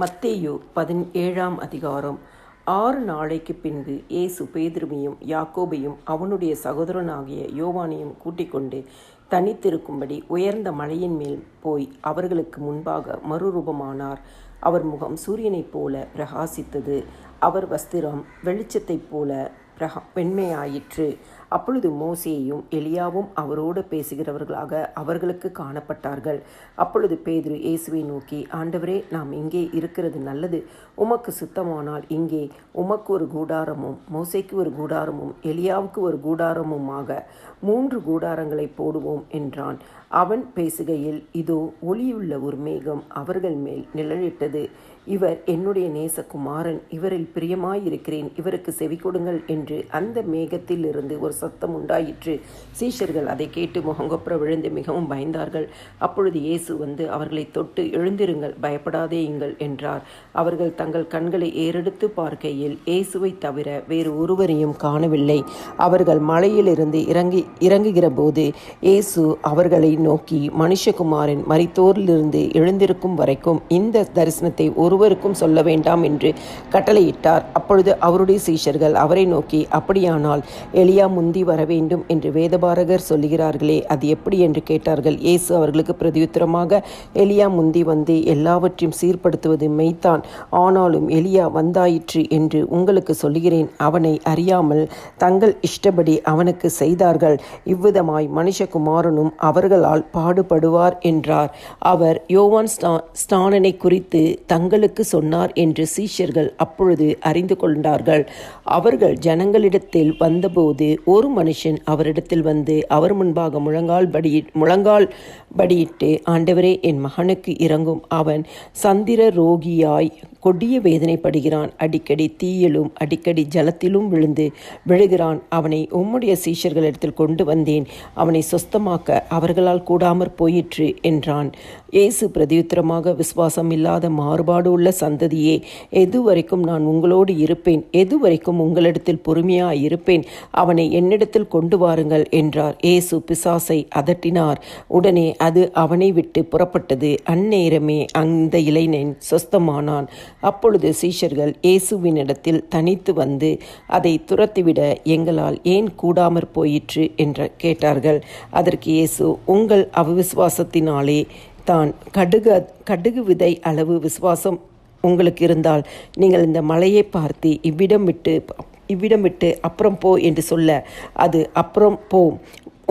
மத்தேயு 17 அதிகாரம். 6 நாளைக்கு பின்பு இயேசு பேதுருவையும் யாக்கோபையும் அவனுடைய சகோதரனாகிய யோவானையும் கூட்டிக் கொண்டு தனித்திருக்கும்படி உயர்ந்த மலையின் மேல் போய் அவர்களுக்கு முன்பாக மறுரூபமானார். அவர் முகம் சூரியனைப் போல பிரகாசித்தது. அவர் வஸ்திரம் வெளிச்சத்தைப் போல வெண்மையாயிற்று. அப்பொழுது மோசேயும் எலியாவும் அவரோடு பேசுகிறவர்களாக அவர்களுக்கு காணப்பட்டார்கள். அப்பொழுது பேதுரு இயேசுவை நோக்கி, ஆண்டவரே, நாம் இங்கே இருக்கிறது நல்லது. உமக்கு சுத்தமானால் இங்கே உமக்கு ஒரு கூடாரமும் மோசேக்கு ஒரு கூடாரமும் எலியாவுக்கு ஒரு கூடாரமுமாக 3 கூடாரங்களை போடுவோம் என்றான். அவன் பேசுகையில், இதோ ஒளியுள்ள ஒரு மேகம் அவர்கள் மேல் நிழலிட்டது. இவர் என்னுடைய நேசகுமாரன், இவரில் பிரியமாயிருக்கிறேன், இவருக்கு செவி கொடுங்கள் என்று அந்த மேகத்தில் இருந்து ஒரு சத்தம் உண்டாயிற்று. சீஷர்கள் அதை கேட்டு முகங்கொப்புற விழுந்து மிகவும் பயந்தார்கள். அப்பொழுது இயேசு வந்து அவர்களை தொட்டு, எழுந்திருங்கள், பயப்படாதேயுங்கள் என்றார். அவர்கள் தங்கள் கண்களை ஏறெடுத்து பார்க்கையில் இயேசுவை தவிர வேறு ஒருவரையும் காணவில்லை. அவர்கள் மலையிலிருந்து இறங்குகிற போது இயேசு அவர்களை நோக்கி, மனுஷகுமாரன் மரித்தோரிலிருந்து எழுந்திருக்கும் வரைக்கும் இந்த தரிசனத்தை ஒருவருக்கும் சொல்ல வேண்டாம் என்று கட்டளையிட்டார். அப்பொழுது அவருடைய சீஷர்கள் அவரை நோக்கி, அப்படியானால் எலியா முந்தி வர வேண்டும் என்று வேதபாரகர் சொல்லுகிறார்களே, அது எப்படி என்று கேட்டார்கள். இயேசு அவர்களுக்கு பிரதியுத்தரமாக, எலியா முந்தி வந்து எல்லாவற்றையும் சீர்படுத்துவது மெய்தான். ஆனாலும் எலியா வந்தாயிற்று என்று உங்களுக்கு சொல்லுகிறேன். அவனை அறியாமல் தங்கள் இஷ்டப்படி அவனுக்கு செய்தார்கள். இவ்விதமாய் மனுஷகுமாரனும் அவர்களால் பாடுபடுவார் என்றார். அவர் யோவான் ஸ்நானனை குறித்து தங்களுக்கு சொன்னார் என்று சீஷர்கள் அப்பொழுது அறிந்து கொண்டார்கள். அவர்கள் ஜனங்களிடத்தில் வந்தபோது ஒரு மனுஷன் அவரிடத்தில் வந்து அவர் முன்பாக முழங்கால் படியிட்டு, ஆண்டவரே, என் மகனுக்கு இரங்கும். அவன் சந்திர ரோகியாய் கொடிய வேதனைப்படுகிறான். அடிக்கடி தீயிலும் அடிக்கடி ஜலத்திலும் விழுகிறான். அவனை உம்முடைய சீஷர்களிடத்தில் கொண்டு வந்தேன். அவனை சொஸ்தமாக்க அவர்களால் கூடாமற் போயிற்று என்றான். இயேசு பிரதியுத்தரமாக, விசுவாசம் இல்லாத மாறுபாடு உள்ள சந்ததியே, எதுவரைக்கும் நான் உங்களோடு இருப்பேன்? எதுவரைக்கும் உங்களிடத்தில் பொறுமையாய் இருப்பேன்? அவனை என்னிடத்தில் கொண்டு வாருங்கள் என்றார். இயேசு பிசாசை அதட்டினார். உடனே அது அவனை விட்டு புறப்பட்டது. அந்நேரமே அந்த இளைஞன் சொஸ்தமானான். அப்பொழுது சீஷர்கள் இயேசுவினிடத்தில் தனித்து வந்து, அதை துரத்திவிட எங்களால் ஏன் கூடாமற் போயிற்று என்று கேட்டார்கள். அதற்கு இயேசு, உங்கள் அவிசுவாசத்தினாலே தான். கடுகு விதை அளவு விசுவாசம் உங்களுக்கு இருந்தால் நீங்கள் இந்த மலையை பார்த்து இவ்விடம் விட்டு அப்புறம் போ என்று சொல்ல, அது அப்புறம் போ,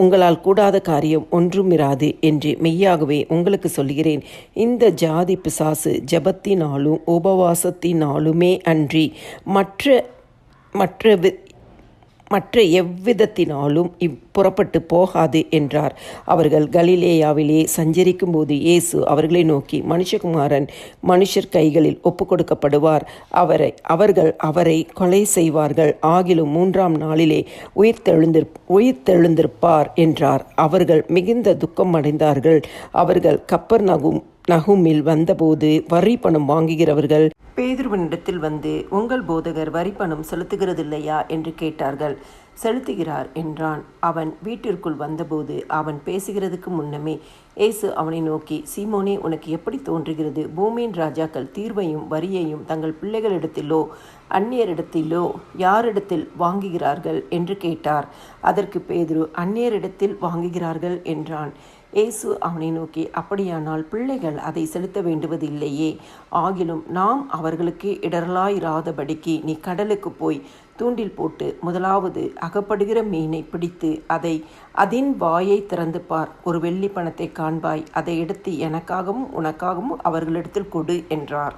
உங்களால் கூடாத காரியம் ஒன்றுமிராது என்று மெய்யாகவே உங்களுக்கு சொல்கிறேன். இந்த ஜாதி பிசாசு ஜெபத்தினாலும் உபவாசத்தினாலுமே அன்றி மற்ற எவ்விதத்தினாலும் புறப்பட்டு போகாது என்றார். அவர்கள் கலிலேயாவிலே சஞ்சரிக்கும் போது இயேசு அவர்களை நோக்கி, மனுஷகுமாரன் மனுஷர் கைகளில் ஒப்பு கொடுக்கப்படுவார். அவர்கள் அவரை கொலை செய்வார்கள். ஆகிலும் 3ஆம் நாளிலே உயிர்த்தெழுந்திருப்பார் என்றார். அவர்கள் மிகுந்த துக்கம் அடைந்தார்கள். அவர்கள் கப்பர்நகூமில் வந்தபோது வரி பணம் வாங்குகிறவர்கள் பேதுருவினிடத்தில் வந்து, உங்கள் போதகர் வரி பணம் செலுத்துகிறதில்லையா என்று கேட்டார்கள். செலுத்துகிறார் என்றான். அவன் வீட்டிற்குள் வந்தபோது அவன் பேசுகிறதுக்கு முன்னமே இயேசு அவனை நோக்கி, சீமோனே, உனக்கு எப்படி தோன்றுகிறது? பூமியின் ராஜாக்கள் தீர்வையும் வரியையும் தங்கள் பிள்ளைகளிடத்திலோ அந்நியரிடத்திலோ யாரிடத்தில் வாங்குகிறார்கள் என்று கேட்டார். அதற்கு பேதுரு, அந்நியரிடத்தில் வாங்குகிறார்கள் என்றான். இயேசு அவனை நோக்கி, அப்படியானால் பிள்ளைகள் அதை செலுத்த வேண்டுவதில்லையே. ஆகிலும் நாம் அவர்களுக்கு இடரலாயிராதபடிக்கு நீ கடலுக்கு போய் தூண்டில் போட்டு முதலாவது அகப்படுகிற மீனை பிடித்து அதன் வாயை திறந்து பார். ஒரு வெள்ளி பணத்தை காண்பாய். அதை எடுத்து எனக்காகவும் உனக்காகவும் அவர்களிடத்தில் கொடு என்றார்.